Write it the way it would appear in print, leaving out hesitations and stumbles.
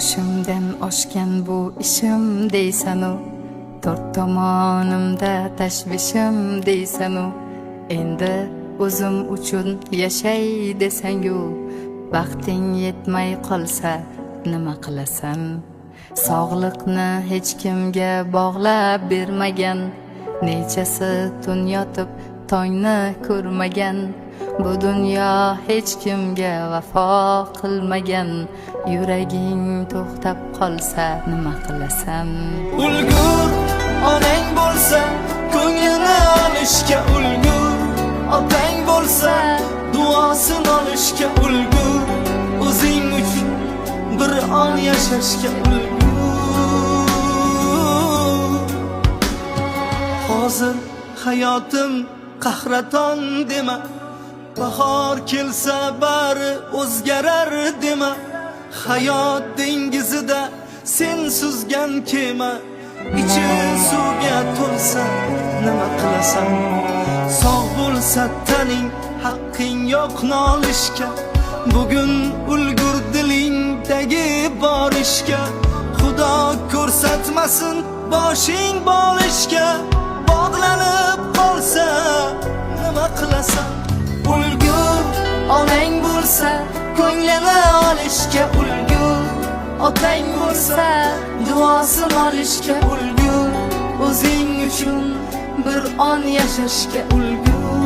boshimdan oshgan bu ishim deysanu, to'rt tomonimda tashvishim deysanu, endi o'zim uchun yashay desangu, vaqting yetmay qolsa nima qilasan? Sog'liqni hech kimga bog'lab bermagan, nechasi tun yotib tongni ko'rmagan, bu dunyo hech kimga vafo qilmagan, yuraging to'xtab qolsa nima qilasan? Ulgur onang bo'lsa ko'nglini olishga ulgur, otang bo'lsa duosini olishga ulgur, o'zing uchun bir on yashashga ulgur. Hozir hayotim qahraton dema, bahor kelsa bari o'zgarar dema, hayot dengizida sen suzgan kema, ichi suvga to'lsa nima qilasan? Sog' bo'lsa taning, haqqing yo'q nolishga, bugun ulgur dilingdagi bor ishga, Xudo ko'rsatmasin boshing bolishga, bog'lanib qolsa nima qilasan? Ulgur onang bo'lsa ko'nglini olishga ulgur, otang bo'lsa duosini olishga ulgur, o'zing uchun bir on yashashga ulgur.